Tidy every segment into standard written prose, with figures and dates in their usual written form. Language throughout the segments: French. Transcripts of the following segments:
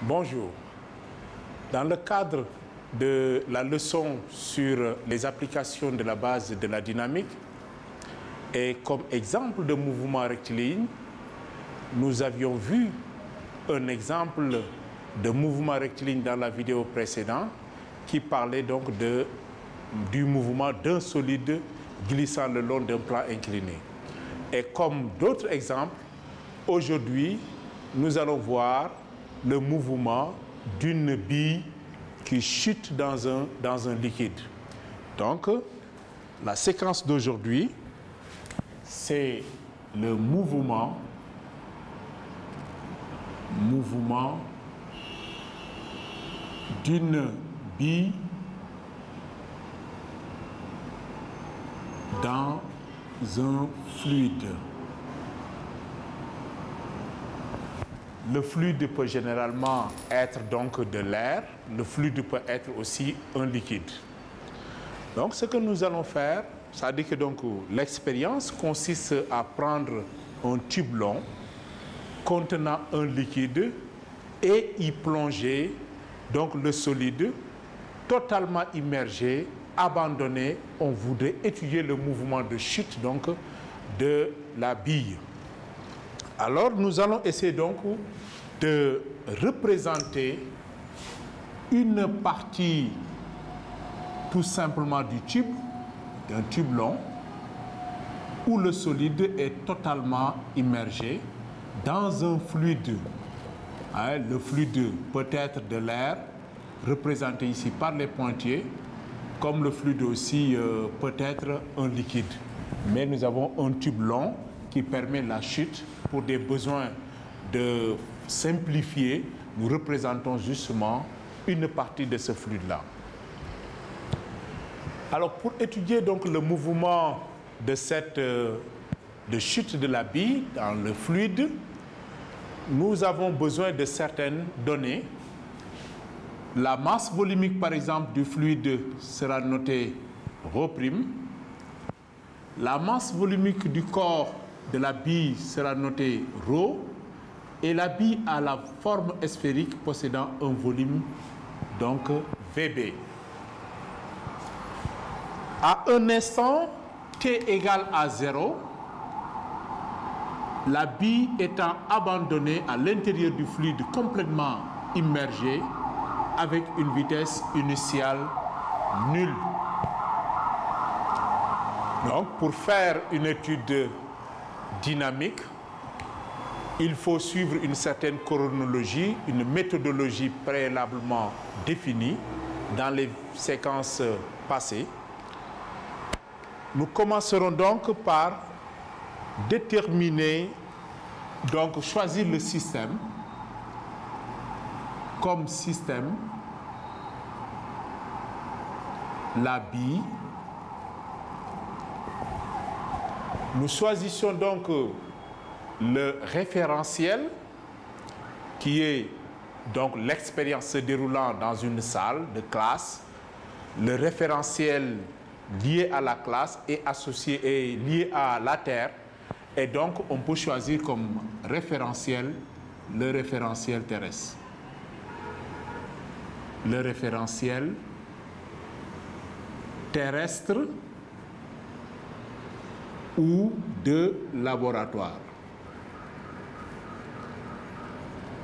Bonjour. Dans le cadre de la leçon sur les applications de la base de la dynamique et comme exemple de mouvement rectiligne, nous avions vu un exemple de mouvement rectiligne dans la vidéo précédente qui parlait donc du mouvement d'un solide glissant le long d'un plan incliné. Et comme d'autres exemples, aujourd'hui, nous allons voir le mouvement d'une bille qui chute dans un liquide. Donc, la séquence d'aujourd'hui, c'est le mouvement d'une bille dans un fluide. Le fluide peut généralement être donc de l'air, le fluide peut être aussi un liquide. Donc ce que nous allons faire, c'est-à-dire que donc l'expérience consiste à prendre un tube long contenant un liquide et y plonger donc le solide totalement immergé, abandonné. On voudrait étudier le mouvement de chute donc de la bille. Alors nous allons essayer donc de représenter une partie tout simplement du tube, d'un tube long, où le solide est totalement immergé dans un fluide. Le fluide peut être de l'air, représenté ici par les pointillés, comme le fluide aussi peut être un liquide. Mais nous avons un tube long qui permet la chute. Pour des besoins de simplifier, nous représentons justement une partie de ce fluide-là. Alors, pour étudier donc le mouvement de chute de la bille dans le fluide, nous avons besoin de certaines données. La masse volumique, par exemple, du fluide sera notée ρ'. La masse volumique du corps de la bille sera notée ρ, et la bille a la forme sphérique possédant un volume, donc Vb. À un instant t égale à 0, la bille étant abandonnée à l'intérieur du fluide complètement immergé avec une vitesse initiale nulle. Donc, pour faire une étude dynamique, il faut suivre une certaine chronologie, une méthodologie préalablement définie dans les séquences passées. Nous commencerons donc par déterminer, donc choisir le système comme système, la bille. Nous choisissons donc le référentiel qui est donc l'expérience se déroulant dans une salle de classe, le référentiel lié à la classe est associé et lié à la Terre, et donc on peut choisir comme référentiel le référentiel terrestre. Le référentiel terrestre ou de laboratoire.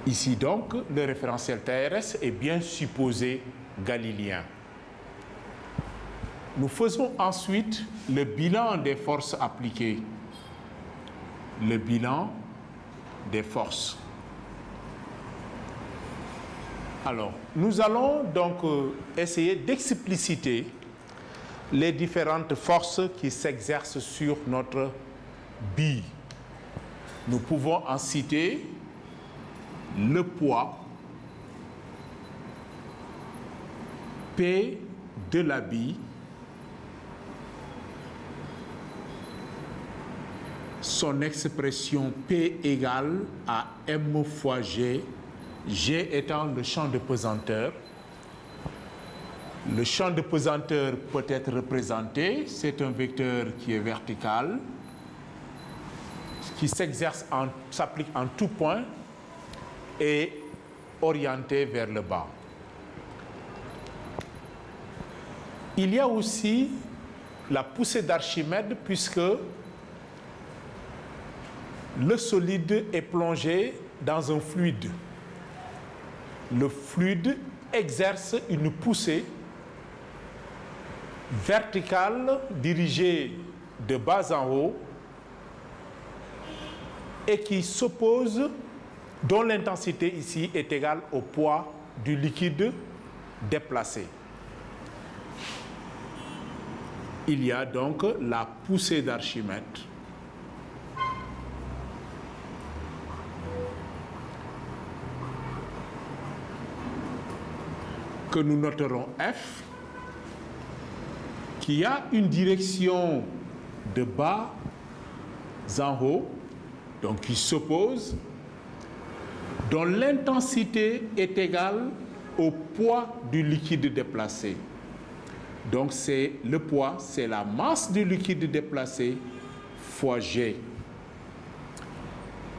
Ici donc, le référentiel terrestre est bien supposé galiléen. Nous faisons ensuite le bilan des forces appliquées. Le bilan des forces. Alors, nous allons donc essayer d'expliciter les différentes forces qui s'exercent sur notre bille. Nous pouvons en citer le poids P de la bille, son expression P égale à M fois G, G étant le champ de pesanteur. Le champ de pesanteur peut être représenté, c'est un vecteur qui est vertical, qui s'applique en tout point, et orientée vers le bas. Il y a aussi la poussée d'Archimède puisque le solide est plongé dans un fluide. Le fluide exerce une poussée verticale dirigée de bas en haut et qui s'oppose, dont l'intensité ici est égale au poids du liquide déplacé. Il y a donc la poussée d'Archimède. Que nous noterons F, qui a une direction de bas en haut, donc qui s'oppose, dont l'intensité est égale au poids du liquide déplacé. Donc c'est le poids, c'est la masse du liquide déplacé fois G.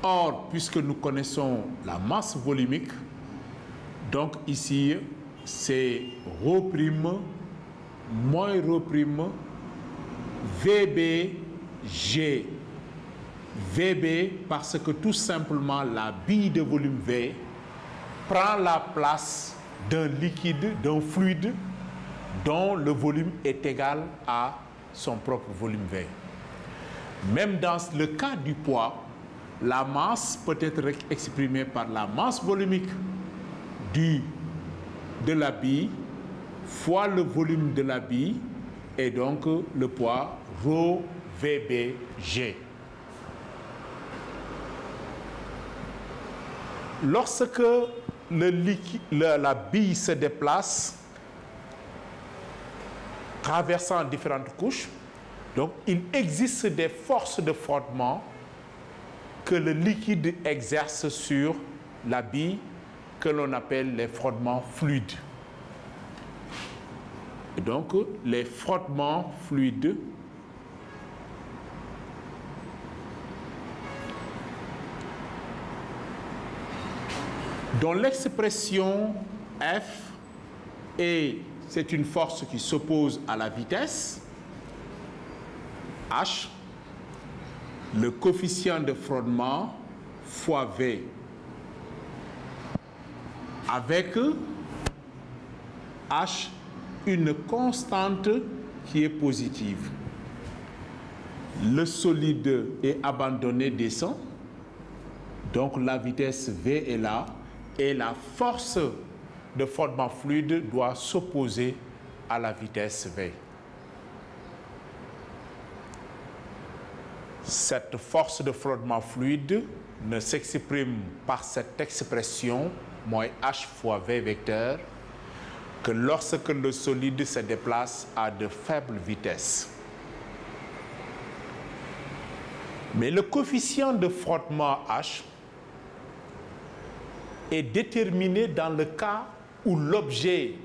Or, puisque nous connaissons la masse volumique, donc ici, c'est ρ' moins ρ' VBG. VB parce que tout simplement la bille de volume V prend la place d'un liquide, d'un fluide dont le volume est égal à son propre volume V. Même dans le cas du poids, la masse peut être exprimée par la masse volumique de la bille fois le volume de la bille et donc le poids ρ VBG. Lorsque la bille se déplace, traversant différentes couches, donc il existe des forces de frottement que le liquide exerce sur la bille, que l'on appelle les frottements fluides. Et donc, les frottements fluides dont l'expression F est, c'est une force qui s'oppose à la vitesse, H, le coefficient de frottement fois V, avec H, une constante qui est positive. Le solide est abandonné, descend, donc la vitesse V est là, et la force de frottement fluide doit s'opposer à la vitesse V. Cette force de frottement fluide ne s'exprime par cette expression, moins H fois V vecteur, que lorsque le solide se déplace à de faibles vitesses. Mais le coefficient de frottement H est déterminé dans le cas où l'objet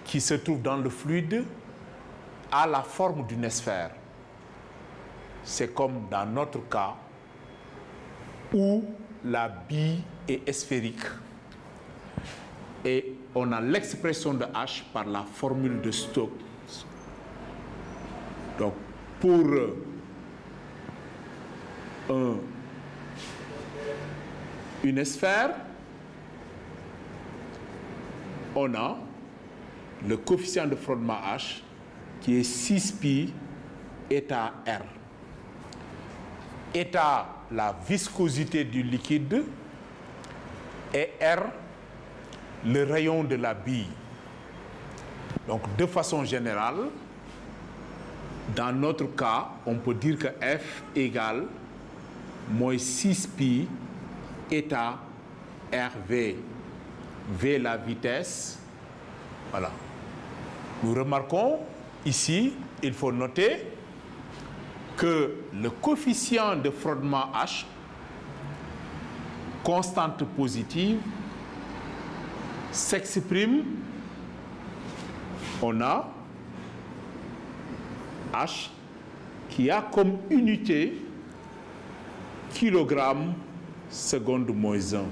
qui se trouve dans le fluide a la forme d'une sphère. C'est comme dans notre cas où la bille est sphérique. Et on a l'expression de H par la formule de Stokes. Donc, pour une sphère, on a le coefficient de frottement H qui est 6π eta R. Eta, la viscosité du liquide, et R, le rayon de la bille. Donc, de façon générale, dans notre cas, on peut dire que F égale moins 6π eta RV. V la vitesse. Voilà. Nous remarquons ici, il faut noter que le coefficient de frottement H, constante positive, s'exprime, on a H qui a comme unité kilogramme seconde moins 1.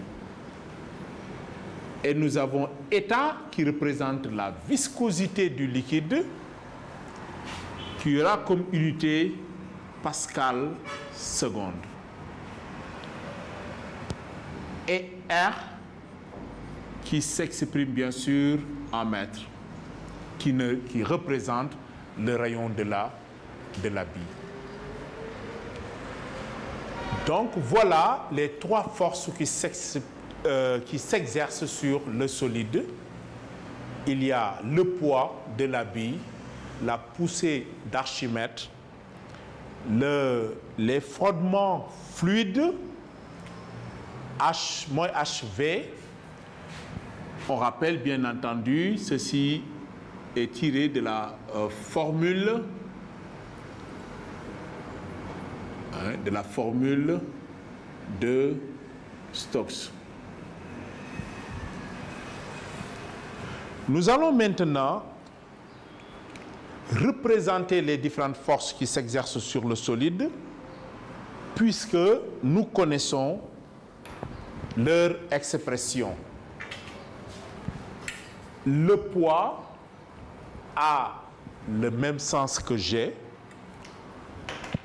Et nous avons eta qui représente la viscosité du liquide, qui aura comme unité Pascal seconde. Et R qui s'exprime bien sûr en mètres, qui représente le rayon de la bille. Donc voilà les trois forces qui s'exercent sur le solide. Il y a le poids de la bille, la poussée d'Archimède, les frottements fluides, H moins HV. On rappelle bien entendu, ceci est tiré de la formule de Stokes. Nous allons maintenant représenter les différentes forces qui s'exercent sur le solide, puisque nous connaissons leur expression. Le poids a le même sens que G.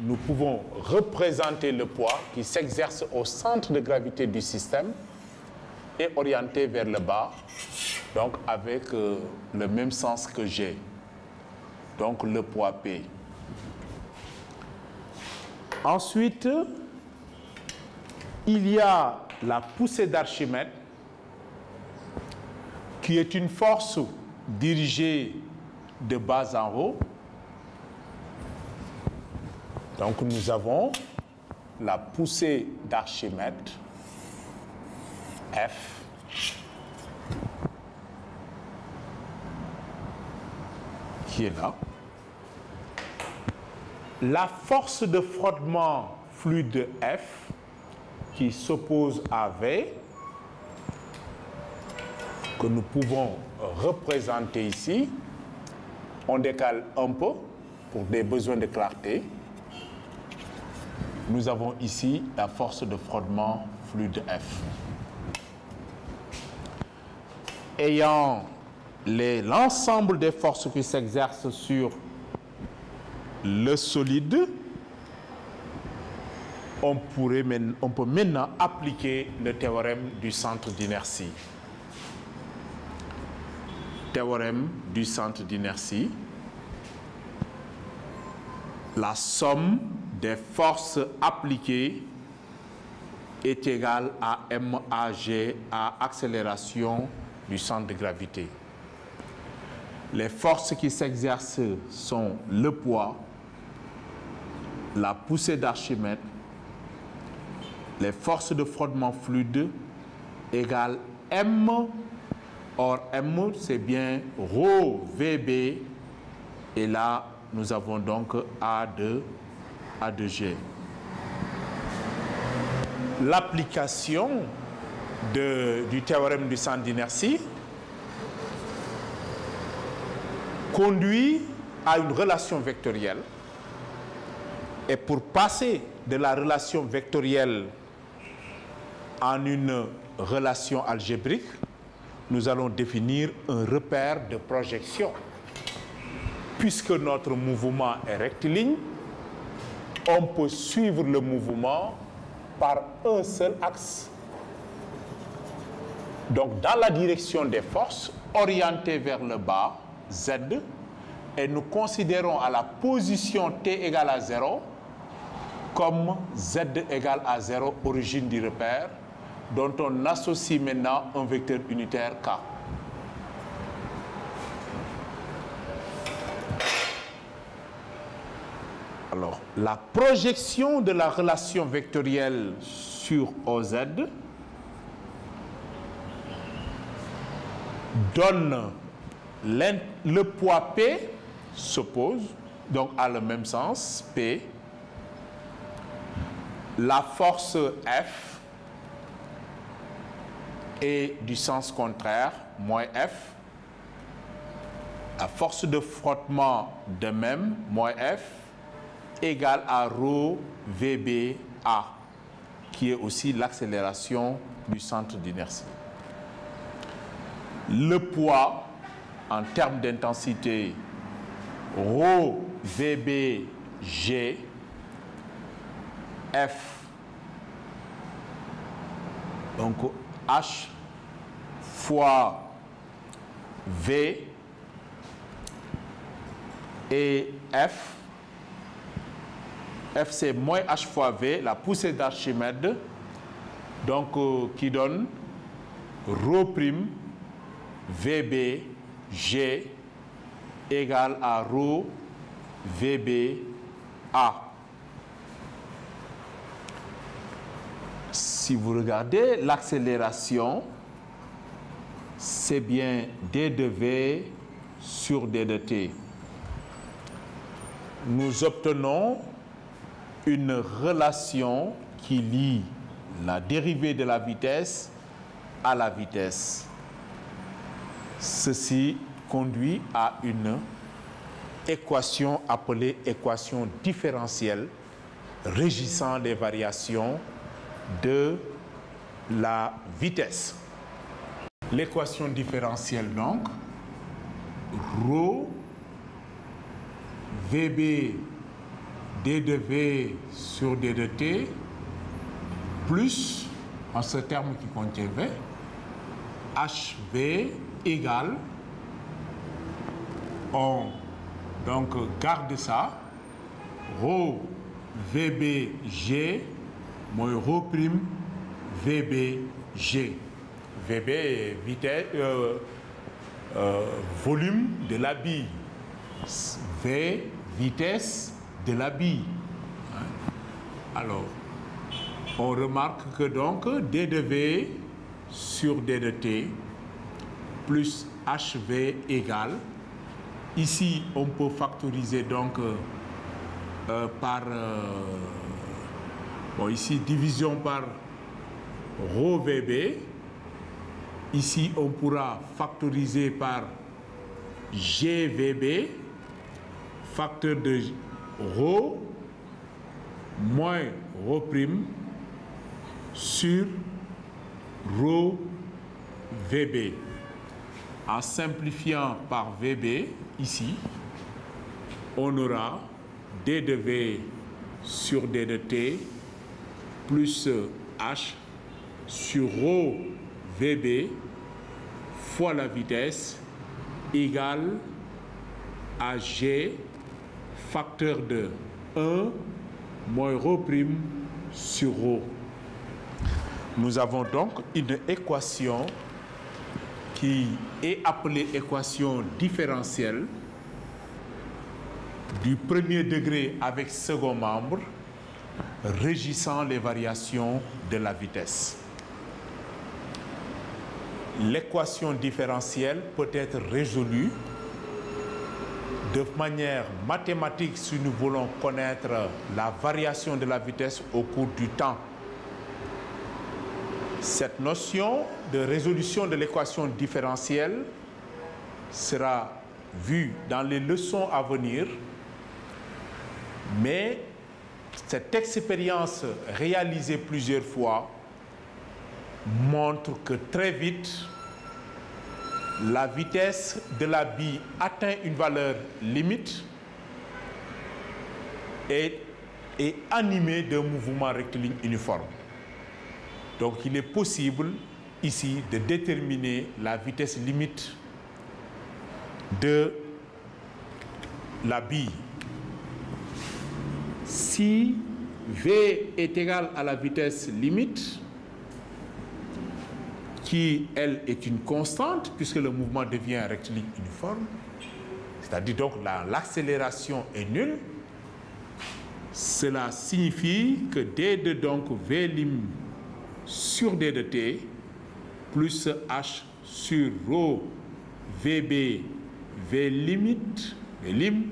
Nous pouvons représenter le poids qui s'exerce au centre de gravité du système et orienté vers le bas, donc avec le même sens que G. Donc le poids P. Ensuite, il y a la poussée d'Archimède, qui est une force dirigée de bas en haut. Donc nous avons la poussée d'Archimède, F, qui est là. La force de frottement fluide F, qui s'oppose à V, que nous pouvons représenter ici. On décale un peu pour des besoins de clarté. Nous avons ici la force de frottement fluide F. Ayant l'ensemble des forces qui s'exercent sur le solide, on peut maintenant appliquer le théorème du centre d'inertie. Théorème du centre d'inertie. La somme des forces appliquées est égale à MAG à accélération du centre de gravité. Les forces qui s'exercent sont le poids, la poussée d'Archimède, les forces de frottement fluide égale M. Or, M, c'est bien ρ VB. Et là, nous avons donc A de G. L'application du théorème du centre d'inertie conduit à une relation vectorielle. Et pour passer de la relation vectorielle en une relation algébrique, nous allons définir un repère de projection. Puisque notre mouvement est rectiligne, on peut suivre le mouvement par un seul axe. Donc, dans la direction des forces, orientées vers le bas, Z, et nous considérons à la position T égale à 0 comme Z égale à 0, origine du repère, dont on associe maintenant un vecteur unitaire K. Alors, la projection de la relation vectorielle sur OZ donne le poids P s'oppose, donc a le même sens, P. La force F est du sens contraire, moins F. La force de frottement de même, moins F, égale à ρ VBA, qui est aussi l'accélération du centre d'inertie. le poids en termes d'intensité ρ VB G F, donc H fois V et F. F c'est moins H fois V, la poussée d'Archimède, donc qui donne ρ' VB G égale à ρ VB A. Si vous regardez l'accélération, c'est bien d de V sur d de T. Nous obtenons une relation qui lie la dérivée de la vitesse à la vitesse. Ceci conduit à une équation appelée équation différentielle régissant les variations de la vitesse. L'équation différentielle donc, ρ VB d de V sur d de T plus, en ce terme qui contient V, HV égale, on donc garde ça, ρ VB G moins ρ' VB G. VB est vitesse, volume de la bille. V, vitesse de la bille. Alors, on remarque que donc d de V sur d de T plus HV égale, ici on peut factoriser donc par, bon ici division par ρ VB, ici on pourra factoriser par GVB, facteur de ρ moins ρ' sur ρ VB. En simplifiant par VB, ici, on aura d de V sur d de T plus H sur ρ VB fois la vitesse égale à G facteur de 1 moins ρ' sur ρ. Nous avons donc une équation qui est appelée équation différentielle du premier degré avec second membre régissant les variations de la vitesse. L'équation différentielle peut être résolue de manière mathématique si nous voulons connaître la variation de la vitesse au cours du temps. Cette notion de résolution de l'équation différentielle sera vue dans les leçons à venir, mais cette expérience réalisée plusieurs fois montre que très vite, la vitesse de la bille atteint une valeur limite et est animée d'un mouvement rectiligne uniforme. Donc il est possible ici de déterminer la vitesse limite de la bille. Si V est égal à la vitesse limite, qui, elle, est une constante, puisque le mouvement devient un rectiligne uniforme, c'est-à-dire donc l'accélération est nulle, cela signifie que d de donc V lim sur d de T plus H sur ρ VB V limite, V lim,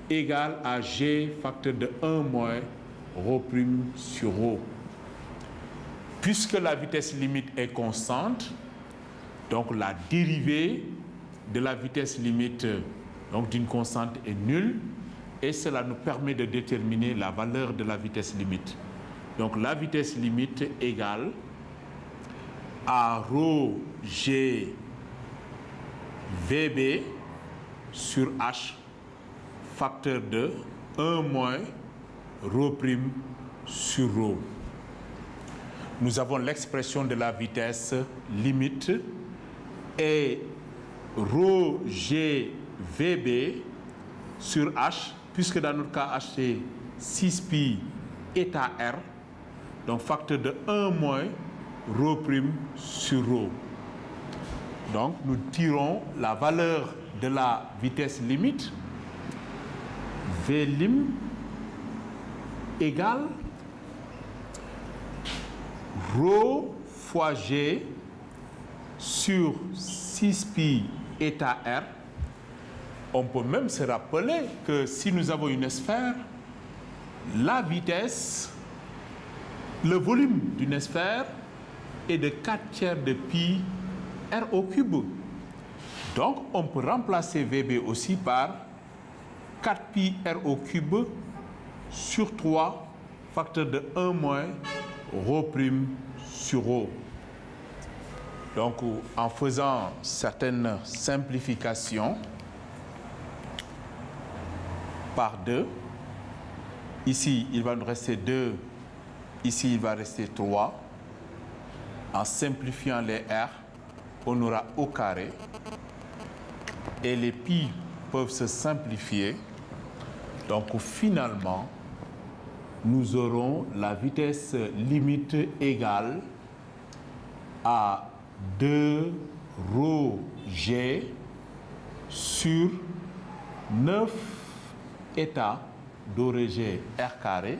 égale à G facteur de 1 moins ρ' sur ρ. Puisque la vitesse limite est constante, donc la dérivée de la vitesse limite donc d'une constante est nulle, et cela nous permet de déterminer la valeur de la vitesse limite. Donc la vitesse limite égale à ρ G VB sur H, facteur de 1 moins ρ' sur ρ. Nous avons l'expression de la vitesse limite et ρg VB sur H, puisque dans notre cas H c'est 6 pi eta R, donc facteur de 1 moins ρ' sur ρ. Donc nous tirons la valeur de la vitesse limite V lim égale ρ fois G sur 6 pi eta R. On peut même se rappeler que si nous avons une sphère, la vitesse, le volume d'une sphère est de 4/3 de pi R au cube. Donc on peut remplacer VB aussi par 4 pi R au cube sur 3, facteur de 1 moins ρ' sur ρ. Donc en faisant certaines simplifications par 2, ici il va nous rester 2, ici il va rester 3. En simplifiant les R, on aura au carré et les pi peuvent se simplifier. Donc finalement, nous aurons la vitesse limite égale à 2 ρg sur 9 eta d'org R carré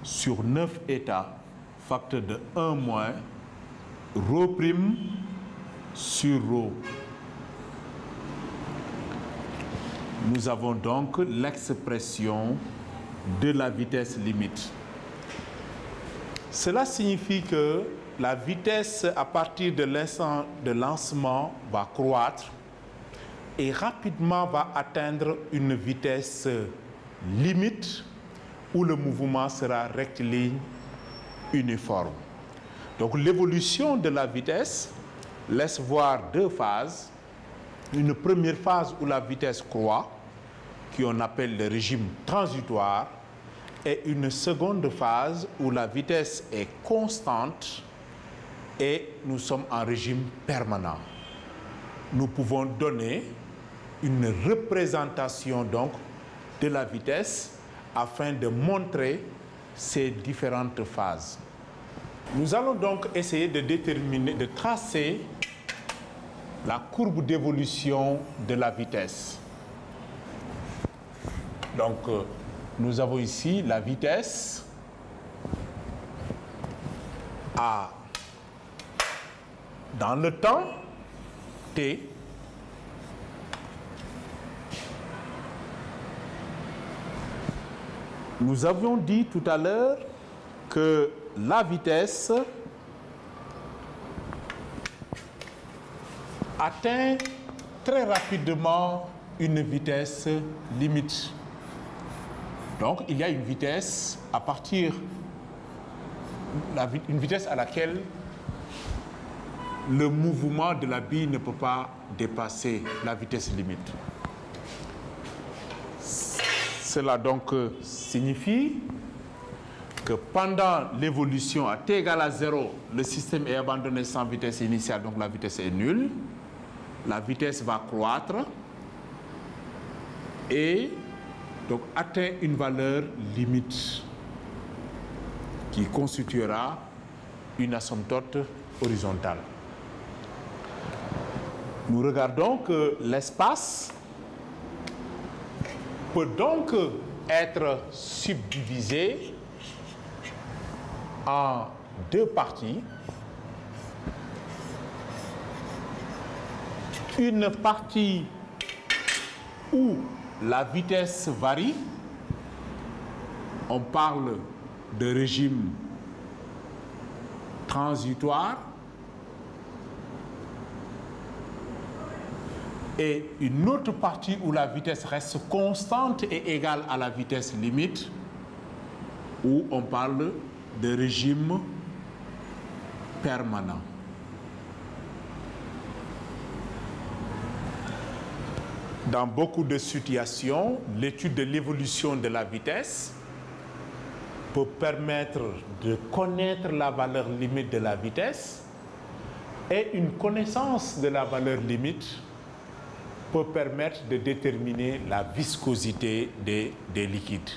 sur 9 eta facteur de 1 moins ρ' sur ρ. Nous avons donc l'expression de la vitesse limite. Cela signifie que la vitesse à partir de l'instant de lancement va croître et rapidement va atteindre une vitesse limite où le mouvement sera rectiligne uniforme. Donc l'évolution de la vitesse laisse voir deux phases. Une première phase où la vitesse croît, qu'on appelle le régime transitoire, et une seconde phase où la vitesse est constante et nous sommes en régime permanent. Nous pouvons donner une représentation donc de la vitesse afin de montrer ces différentes phases. Nous allons donc essayer de déterminer, de tracer la courbe d'évolution de la vitesse. Donc, nous avons ici la vitesse à, dans le temps t, nous avions dit tout à l'heure que la vitesse atteint très rapidement une vitesse limite. Donc, il y a une vitesse à partir, une vitesse à laquelle le mouvement de la bille ne peut pas dépasser la vitesse limite. Cela donc signifie que pendant l'évolution à t égale à 0, le système est abandonné sans vitesse initiale, donc la vitesse est nulle. La vitesse va croître et donc atteint une valeur limite qui constituera une asymptote horizontale. Nous regardons que l'espace peut donc être subdivisé en deux parties. Une partie où la vitesse varie, on parle de régime transitoire, et une autre partie où la vitesse reste constante et égale à la vitesse limite, où on parle de régime permanent. Dans beaucoup de situations, l'étude de l'évolution de la vitesse peut permettre de connaître la valeur limite de la vitesse, et une connaissance de la valeur limite peut permettre de déterminer la viscosité des liquides.